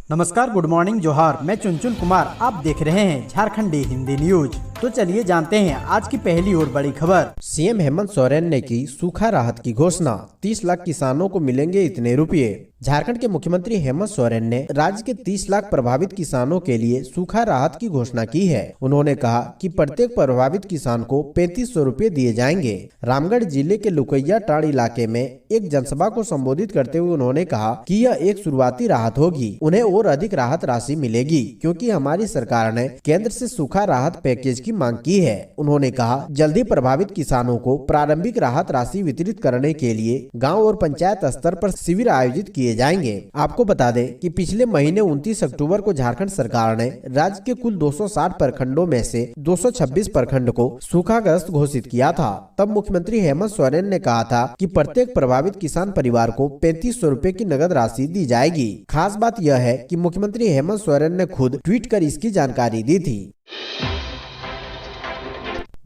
नमस्कार, good morning, जोहार। मैं चुनचुन कुमार, आप देख रहे हैं झारखंडी हिंदी न्यूज। तो चलिए जानते हैं आज की पहली और बड़ी खबर। सीएम हेमंत सोरेन ने की सूखा राहत की घोषणा, 30 लाख किसानों को मिलेंगे इतने रुपए। झारखंड के मुख्यमंत्री हेमंत सोरेन ने राज्य के 30 लाख प्रभावित किसानों के लिए सूखा राहत की घोषणा की है। उन्होंने कहा कि प्रत्येक प्रभावित किसान को 3500 रुपए दिए जाएंगे। रामगढ़ जिले के लुकैया टाड़ इलाके में एक जनसभा को संबोधित करते हुए उन्होंने कहा कि यह एक शुरुआती राहत होगी, उन्हें और अधिक राहत राशि मिलेगी क्योंकि हमारी सरकार ने केंद्र से सूखा राहत पैकेज की मांग की है। उन्होंने कहा जल्दी प्रभावित किसानों को प्रारंभिक राहत राशि वितरित करने के लिए गाँव और पंचायत स्तर पर शिविर आयोजित किए जाएंगे। आपको बता दें कि पिछले महीने 29 अक्टूबर को झारखंड सरकार ने राज्य के कुल 260 प्रखंडों में से 226 प्रखंड को सूखाग्रस्त घोषित किया था। तब मुख्यमंत्री हेमंत सोरेन ने कहा था कि प्रत्येक प्रभावित किसान परिवार को 3500 रुपए की नगद राशि दी जाएगी। खास बात यह है कि मुख्यमंत्री हेमंत सोरेन ने खुद ट्वीट कर इसकी जानकारी दी थी।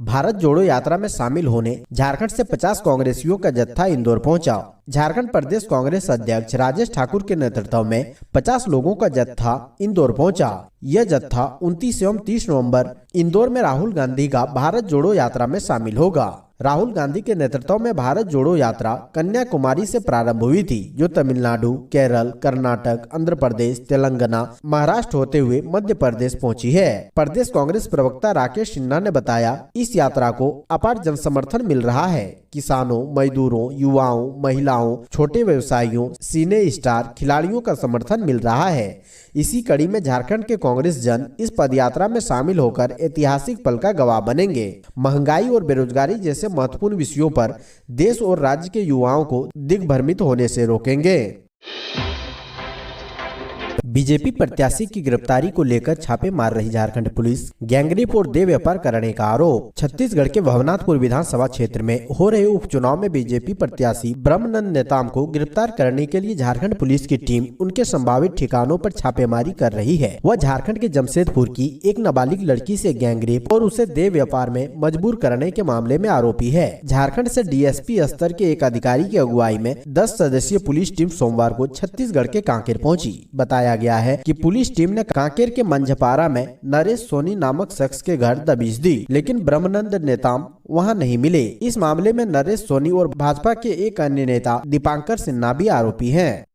भारत जोड़ो यात्रा में शामिल होने झारखंड से 50 कांग्रेसियों का जत्था इंदौर पहुंचा। झारखंड प्रदेश कांग्रेस अध्यक्ष राजेश ठाकुर के नेतृत्व में 50 लोगों का जत्था इंदौर पहुंचा। यह जत्था 29 एवं 30 नवंबर इंदौर में राहुल गांधी का भारत जोड़ो यात्रा में शामिल होगा। राहुल गांधी के नेतृत्व में भारत जोड़ो यात्रा कन्याकुमारी से प्रारंभ हुई थी, जो तमिलनाडु, केरल, कर्नाटक, आंध्र प्रदेश, तेलंगाना, महाराष्ट्र होते हुए मध्य प्रदेश पहुंची है। प्रदेश कांग्रेस प्रवक्ता राकेश सिन्हा ने बताया, इस यात्रा को अपार जनसमर्थन मिल रहा है। किसानों, मजदूरों, युवाओं, महिलाओं, छोटे व्यवसायियों, सिने स्टार खिलाड़ियों का समर्थन मिल रहा है। इसी कड़ी में झारखंड के कांग्रेस जन इस पदयात्रा में शामिल होकर ऐतिहासिक पल का गवाह बनेंगे। महंगाई और बेरोजगारी जैसे महत्वपूर्ण विषयों पर देश और राज्य के युवाओं को दिग्भ्रमित होने से रोकेंगे। बीजेपी प्रत्याशी की गिरफ्तारी को लेकर छापे मार रही झारखंड पुलिस, गैंगरेप और देह व्यापार करने का आरोप। छत्तीसगढ़ के भवनाथपुर विधानसभा क्षेत्र में हो रहे उपचुनाव में बीजेपी प्रत्याशी ब्रह्मानंद नेताम को गिरफ्तार करने के लिए झारखंड पुलिस की टीम उनके संभावित ठिकानों पर छापेमारी कर रही है। वह झारखंड के जमशेदपुर की एक नाबालिग लड़की से गैंगरेप और उसे देह व्यापार में मजबूर करने के मामले में आरोपी है। झारखंड से डीएसपी स्तर के एक अधिकारी की अगुवाई में 10 सदस्यीय पुलिस टीम सोमवार को छत्तीसगढ़ के कांकेर पहुंची। बताया गया है कि पुलिस टीम ने कांकेर के मंझपारा में नरेश सोनी नामक शख्स के घर दबिश दी, लेकिन ब्रह्मानंद नेताम वहां नहीं मिले। इस मामले में नरेश सोनी और भाजपा के एक अन्य नेता दीपांकर सिन्हा भी आरोपी हैं।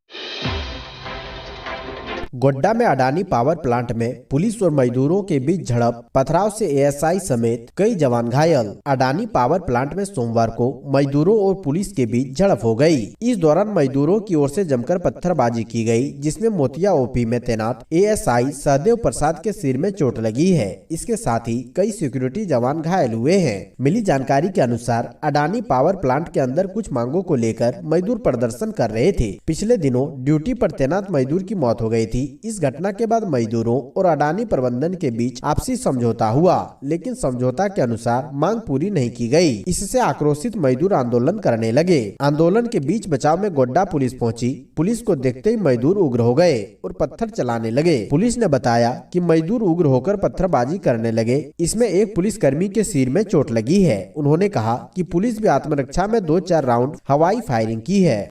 गोड्डा में अडानी पावर प्लांट में पुलिस और मजदूरों के बीच झड़प, पथराव से एएसआई समेत कई जवान घायल। अडानी पावर प्लांट में सोमवार को मजदूरों और पुलिस के बीच झड़प हो गई। इस दौरान मजदूरों की ओर से जमकर पत्थरबाजी की गई, जिसमें मोतिया ओपी में तैनात एएसआई सहदेव प्रसाद के सिर में चोट लगी है। इसके साथ ही कई सिक्योरिटी जवान घायल हुए हैं। मिली जानकारी के अनुसार अडानी पावर प्लांट के अंदर कुछ मांगों को लेकर मजदूर प्रदर्शन कर रहे थे। पिछले दिनों ड्यूटी पर तैनात मजदूर की मौत हो गई थी। इस घटना के बाद मजदूरों और अडानी प्रबंधन के बीच आपसी समझौता हुआ, लेकिन समझौता के अनुसार मांग पूरी नहीं की गई। इससे आक्रोशित मजदूर आंदोलन करने लगे। आंदोलन के बीच बचाव में गोड्डा पुलिस पहुंची। पुलिस को देखते ही मजदूर उग्र हो गए और पत्थर चलाने लगे। पुलिस ने बताया कि मजदूर उग्र होकर पत्थरबाजी करने लगे। इसमें एक पुलिसकर्मी के सिर में चोट लगी है। उन्होंने कहा कि पुलिस भी आत्मरक्षा में 2-4 राउंड हवाई फायरिंग की है।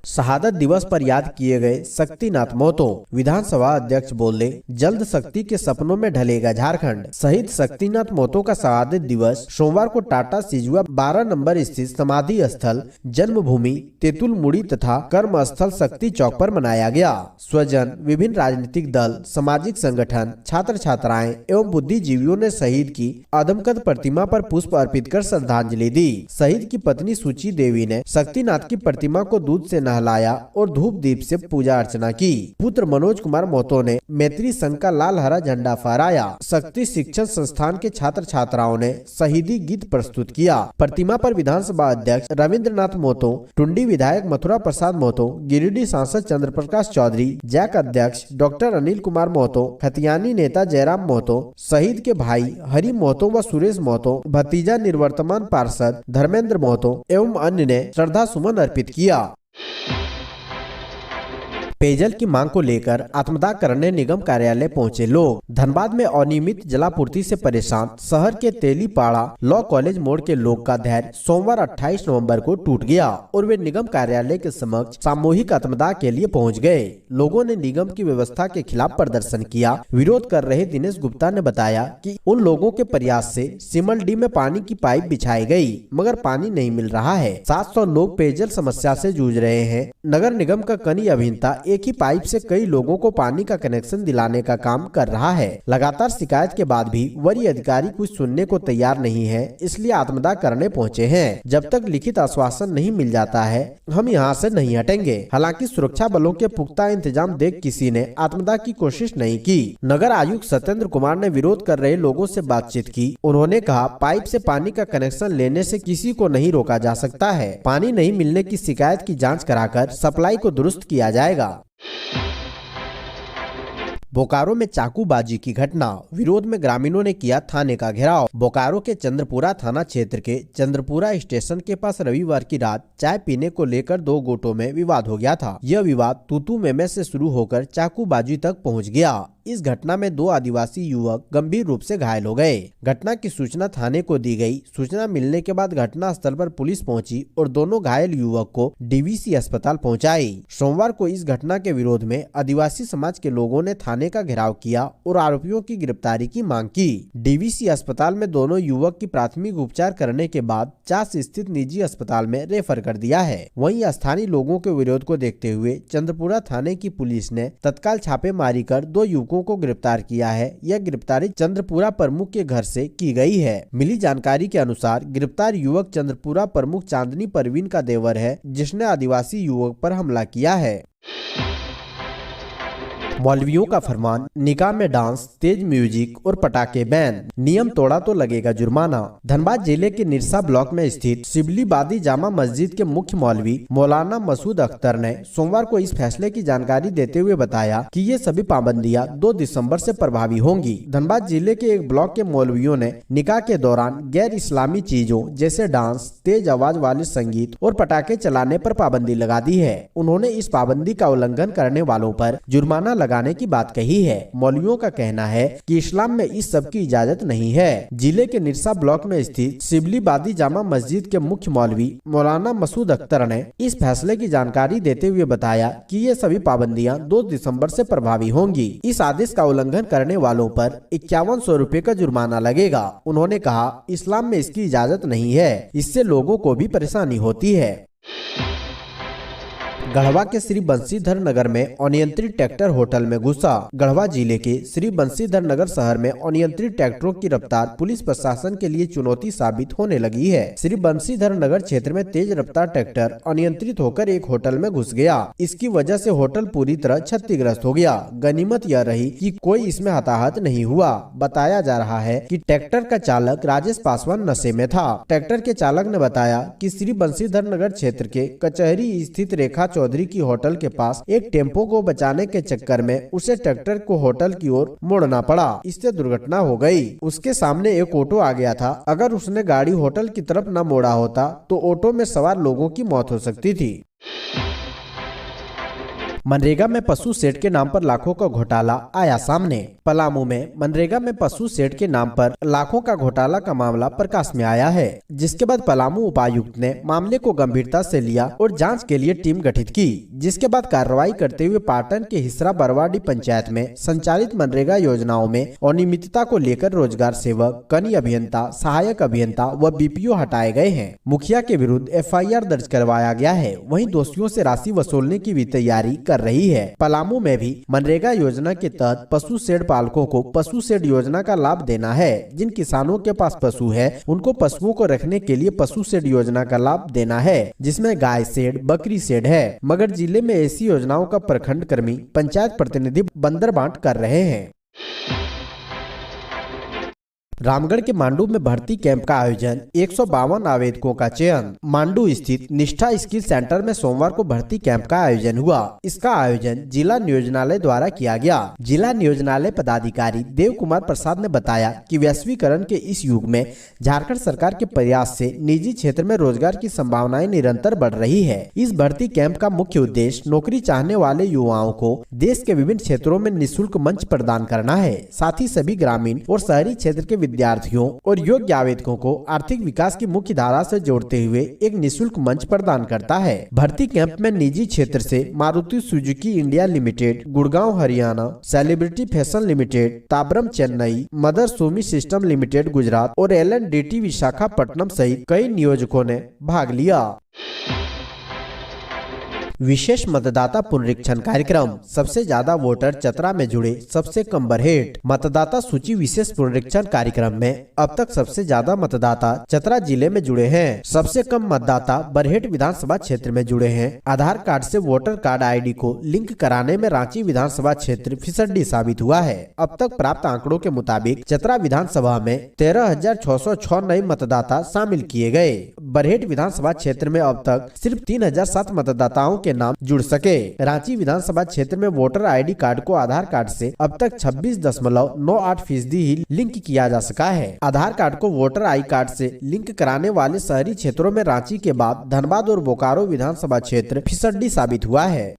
शहादत दिवस पर याद किए गए शक्तिनाथ महतो, विधानसभा अध्यक्ष बोले, जल्द शक्ति के सपनों में ढलेगा झारखंड। शहीद शक्तिनाथ महतो का शहादत दिवस सोमवार को टाटा सिजुआ 12 नंबर स्थित समाधि स्थल, जन्मभूमि तेतुल मुड़ी तथा कर्म स्थल शक्ति चौक पर मनाया गया। स्वजन, विभिन्न राजनीतिक दल, सामाजिक संगठन, छात्र छात्राएं एवं बुद्धिजीवियों ने शहीद की अदमकद प्रतिमा पर पुष्प अर्पित कर श्रद्धांजलि दी। शहीद की पत्नी सुची देवी ने शक्तिनाथ की प्रतिमा को दूध से नहलाया और धूप दीप से पूजा अर्चना की। पुत्र मनोज कुमार महतो ने मैत्री संघ का लाल हरा झंडा फहराया। शक्ति शिक्षण संस्थान के छात्र छात्राओं ने शहीदी गीत प्रस्तुत किया। प्रतिमा पर विधानसभा अध्यक्ष रविंद्रनाथ महतो, टुंडी विधायक मथुरा प्रसाद महतो, गिरिडीह सांसद चंद्र प्रकाश चौधरी, जैक अध्यक्ष डॉक्टर अनिल कुमार महतो, खतियानी नेता जयराम महतो, शहीद के भाई हरि महतो व सुरेश महतो, भतीजा निर्वर्तमान पार्षद धर्मेंद्र महतो एवं अन्य ने श्रद्धा सुमन अर्पित किया। पेयजल की मांग को लेकर आत्मदाह करने निगम कार्यालय पहुंचे लोग। धनबाद में अनियमित जलापूर्ति से परेशान शहर के तेलीपाड़ा लॉ कॉलेज मोड़ के लोग का धैर्य सोमवार 28 नवंबर को टूट गया और वे निगम कार्यालय के समक्ष सामूहिक आत्मदाह के लिए पहुंच गए। लोगों ने निगम की व्यवस्था के खिलाफ प्रदर्शन किया। विरोध कर रहे दिनेश गुप्ता ने बताया कि उन लोगों के प्रयास से सिमलडी में पानी की पाइप बिछाई गई, मगर पानी नहीं मिल रहा है। 700 लोग पेयजल समस्या से जूझ रहे हैं। नगर निगम का कनीय अभियंता एक ही पाइप से कई लोगों को पानी का कनेक्शन दिलाने का काम कर रहा है। लगातार शिकायत के बाद भी वरीय अधिकारी कुछ सुनने को तैयार नहीं है, इसलिए आत्मदाह करने पहुंचे हैं। जब तक लिखित आश्वासन नहीं मिल जाता है, हम यहां से नहीं हटेंगे। हालांकि सुरक्षा बलों के पुख्ता इंतजाम देख किसी ने आत्मदाह की कोशिश नहीं की। नगर आयुक्त सत्येंद्र कुमार ने विरोध कर रहे लोगों से बातचीत की। उन्होंने कहा, पाइप से पानी का कनेक्शन लेने से किसी को नहीं रोका जा सकता है। पानी नहीं मिलने की शिकायत की जांच कराकर सप्लाई को दुरुस्त किया जाएगा। बोकारो में चाकूबाजी की घटना, विरोध में ग्रामीणों ने किया थाने का घेराव। बोकारो के चंद्रपुरा थाना क्षेत्र के चंद्रपुरा स्टेशन के पास रविवार की रात चाय पीने को लेकर दो गुटों में विवाद हो गया था। यह विवाद तू-तू मैं-मैं से शुरू होकर चाकूबाजी तक पहुंच गया। इस घटना में 2 आदिवासी युवक गंभीर रूप से घायल हो गए। घटना की सूचना थाने को दी गई। सूचना मिलने के बाद घटना स्थल पर पुलिस पहुंची और दोनों घायल युवक को डीवीसी अस्पताल पहुंचाई। सोमवार को इस घटना के विरोध में आदिवासी समाज के लोगों ने थाने का घेराव किया और आरोपियों की गिरफ्तारी की मांग की। डीवीसी अस्पताल में दोनों युवक की प्राथमिक उपचार करने के बाद चास स्थित निजी अस्पताल में रेफर कर दिया है। वहीं स्थानीय लोगों के विरोध को देखते हुए चंद्रपुरा थाने की पुलिस ने तत्काल छापेमारी कर 2 युवकों को गिरफ्तार किया है। यह गिरफ्तारी चंद्रपुरा प्रमुख के घर से की गई है। मिली जानकारी के अनुसार गिरफ्तार युवक चंद्रपुरा प्रमुख चांदनी परवीन का देवर है, जिसने आदिवासी युवक पर हमला किया है। मौलवियों का फरमान, निकाह में डांस, तेज म्यूजिक और पटाखे बैन, नियम तोड़ा तो लगेगा जुर्माना। धनबाद जिले के निरसा ब्लॉक में स्थित शिबली बादी जामा मस्जिद के मुख्य मौलवी मौलाना मसूद अख्तर ने सोमवार को इस फैसले की जानकारी देते हुए बताया कि ये सभी पाबंदियां 2 दिसंबर से प्रभावी होंगी। धनबाद जिले के एक ब्लॉक के मौलवियों ने निकाह के दौरान गैर इस्लामी चीजों जैसे डांस, तेज आवाज वाले संगीत और पटाखे चलाने पर पाबंदी लगा दी है। उन्होंने इस पाबंदी का उल्लंघन करने वालों पर जुर्माना लगाने की बात कही है। मौलवियों का कहना है कि इस्लाम में इस सब की इजाजत नहीं है। जिले के निरसा ब्लॉक में स्थित शिबली बादी जामा मस्जिद के मुख्य मौलवी मौलाना मसूद अख्तर ने इस फैसले की जानकारी देते हुए बताया कि ये सभी पाबंदियां 2 दिसंबर से प्रभावी होंगी। इस आदेश का उल्लंघन करने वालों पर 5100 रुपए का जुर्माना लगेगा। उन्होंने कहा, इस्लाम में इसकी इजाजत नहीं है, इससे लोगों को भी परेशानी होती है। गढ़वा के श्री बंशीधर नगर में अनियंत्रित ट्रैक्टर होटल में घुसा। गढ़वा जिले के श्री बंशीधर नगर शहर में अनियंत्रित ट्रैक्टरों की रफ्तार पुलिस प्रशासन के लिए चुनौती साबित होने लगी है। श्री बंशीधर नगर क्षेत्र में तेज रफ्तार ट्रैक्टर अनियंत्रित होकर एक होटल में घुस गया। इसकी वजह से होटल पूरी तरह क्षतिग्रस्त हो गया। गनीमत यह रही कि कोई इसमें हताहत नहीं हुआ। बताया जा रहा है कि ट्रैक्टर का चालक राजेश पासवान नशे में था। ट्रैक्टर के चालक ने बताया कि श्री बंशीधर नगर क्षेत्र के कचहरी स्थित रेखा चौधरी की होटल के पास एक टेम्पो को बचाने के चक्कर में उसे ट्रैक्टर को होटल की ओर मोड़ना पड़ा। इससे दुर्घटना हो गई। उसके सामने एक ऑटो आ गया था। अगर उसने गाड़ी होटल की तरफ न मोड़ा होता तो ऑटो में सवार लोगों की मौत हो सकती थी। मनरेगा में पशु शेड के नाम पर लाखों का घोटाला आया सामने। पलामू में मनरेगा में पशु शेड के नाम पर लाखों का घोटाला का मामला प्रकाश में आया है, जिसके बाद पलामू उपायुक्त ने मामले को गंभीरता से लिया और जांच के लिए टीम गठित की। जिसके बाद कार्रवाई करते हुए पाटन के हिसरा बरवाडी पंचायत में संचालित मनरेगा योजनाओं में अनियमितता को लेकर रोजगार सेवक, कनीय अभियंता, सहायक अभियंता व बीपीओ हटाए गए हैं। मुखिया के विरुद्ध FIR दर्ज करवाया गया है। वहीं दोषियों से राशि वसूलने की भी तैयारी कर रही है। पलामू में भी मनरेगा योजना के तहत पशु शेड पालकों को पशु शेड योजना का लाभ देना है। जिन किसानों के पास पशु है उनको पशुओं को रखने के लिए पशु शेड योजना का लाभ देना है, जिसमें गाय शेड, बकरी शेड है। मगर जिले में ऐसी योजनाओं का प्रखंड कर्मी, पंचायत प्रतिनिधि बंदर बांट कर रहे हैं। रामगढ़ के मांडू में भर्ती कैंप का आयोजन, 152 आवेदकों का चयन। मांडू स्थित निष्ठा स्किल सेंटर में सोमवार को भर्ती कैंप का आयोजन हुआ। इसका आयोजन जिला नियोजनालय द्वारा किया गया। जिला नियोजनालय पदाधिकारी देव कुमार प्रसाद ने बताया कि वैश्वीकरण के इस युग में झारखंड सरकार के प्रयास से निजी क्षेत्र में रोजगार की संभावनाएं निरंतर बढ़ रही है। इस भर्ती कैंप का मुख्य उद्देश्य नौकरी चाहने वाले युवाओं को देश के विभिन्न क्षेत्रों में निःशुल्क मंच प्रदान करना है। साथ ही सभी ग्रामीण और शहरी क्षेत्र के विद्यार्थियों और योग्य आवेदकों को आर्थिक विकास की मुख्य धारा से जोड़ते हुए एक निःशुल्क मंच प्रदान करता है। भर्ती कैंप में निजी क्षेत्र से Maruti Suzuki India limited, Gurgaon Haryana, celebrity fashion limited, Tambaram Chennai, mother सोमी सिस्टम लिमिटेड गुजरात और LNDT विशाखापट्टनम सहित कई नियोजकों ने भाग लिया। विशेष मतदाता पुनरीक्षण कार्यक्रम, सबसे ज्यादा वोटर चतरा में जुड़े, सबसे कम बरहेट। मतदाता सूची विशेष पुनरीक्षण कार्यक्रम में अब तक सबसे ज्यादा मतदाता चतरा जिले में जुड़े हैं। सबसे कम मतदाता बरहेट विधानसभा क्षेत्र में जुड़े हैं। आधार कार्ड से वोटर कार्ड ID को लिंक कराने में रांची विधानसभा क्षेत्र फिसड्डी साबित हुआ है। अब तक प्राप्त आंकड़ों के मुताबिक चतरा विधानसभा में 13,606 नए मतदाता शामिल किए गए। बरहेट विधानसभा क्षेत्र में अब तक सिर्फ 3,007 मतदाताओं के नाम जुड़ सके। रांची विधानसभा क्षेत्र में वोटर ID कार्ड को आधार कार्ड से अब तक 26.98% ही लिंक किया जा सका है। आधार कार्ड को वोटर आई कार्ड से लिंक कराने वाले शहरी क्षेत्रों में रांची के बाद धनबाद और बोकारो विधानसभा क्षेत्र फिसड्डी साबित हुआ है।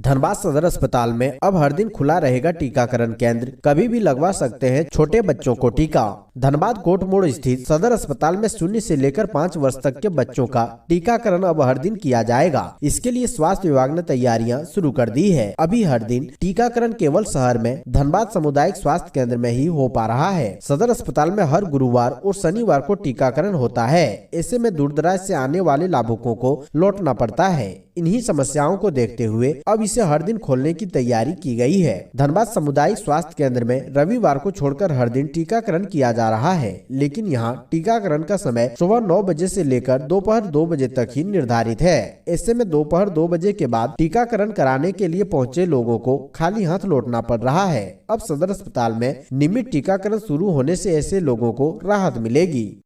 धनबाद सदर अस्पताल में अब हर दिन खुला रहेगा टीकाकरण केंद्र, कभी भी लगवा सकते हैं छोटे बच्चों को टीका। धनबाद कोट मोड़ स्थित सदर अस्पताल में 0 से लेकर 5 वर्ष तक के बच्चों का टीकाकरण अब हर दिन किया जाएगा। इसके लिए स्वास्थ्य विभाग ने तैयारियां शुरू कर दी है। अभी हर दिन टीकाकरण केवल शहर में धनबाद सामुदायिक स्वास्थ्य केंद्र में ही हो पा रहा है। सदर अस्पताल में हर गुरुवार और शनिवार को टीकाकरण होता है। ऐसे में दूर दराज से आने वाले लाभुकों को लौटना पड़ता है। इन्हीं समस्याओं को देखते हुए अब इसे हर दिन खोलने की तैयारी की गई है। धनबाद सामुदायिक स्वास्थ्य केंद्र में रविवार को छोड़कर हर दिन टीकाकरण किया जा रहा है, लेकिन यहाँ टीकाकरण का समय सुबह 9 बजे से लेकर दोपहर 2 बजे तक ही निर्धारित है। ऐसे में दोपहर 2 बजे के बाद टीकाकरण कराने के लिए पहुँचे लोगों को खाली हाथ लौटना पड़ रहा है। अब सदर अस्पताल में नियमित टीकाकरण शुरू होने से ऐसे लोगों को राहत मिलेगी।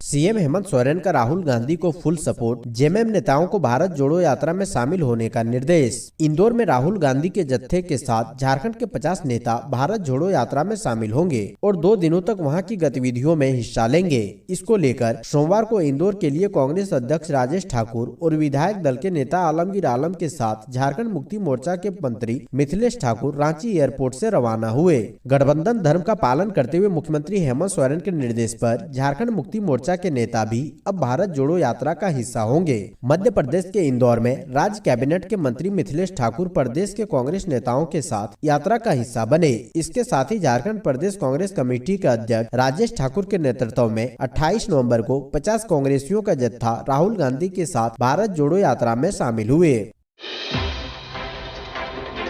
सीएम हेमंत सोरेन का राहुल गांधी को फुल सपोर्ट, जेएमएम नेताओं को भारत जोड़ो यात्रा में शामिल होने का निर्देश। इंदौर में राहुल गांधी के जत्थे के साथ झारखंड के 50 नेता भारत जोड़ो यात्रा में शामिल होंगे और 2 दिनों तक वहां की गतिविधियों में हिस्सा लेंगे। इसको लेकर सोमवार को इंदौर के लिए कांग्रेस अध्यक्ष राजेश ठाकुर और विधायक दल के नेता आलमगीर आलम के साथ झारखंड मुक्ति मोर्चा के मंत्री मिथिलेश ठाकुर रांची एयरपोर्ट से रवाना हुए। गठबंधन धर्म का पालन करते हुए मुख्यमंत्री हेमंत सोरेन के निर्देश पर झारखंड मुक्ति मोर्चा के नेता भी अब भारत जोड़ो यात्रा का हिस्सा होंगे। मध्य प्रदेश के इंदौर में राज्य कैबिनेट के मंत्री मिथिलेश ठाकुर प्रदेश के कांग्रेस नेताओं के साथ यात्रा का हिस्सा बने। इसके साथ ही झारखंड प्रदेश कांग्रेस कमेटी के अध्यक्ष राजेश ठाकुर के नेतृत्व में 28 नवंबर को 50 कांग्रेसियों का जत्था राहुल गांधी के साथ भारत जोड़ो यात्रा में शामिल हुए।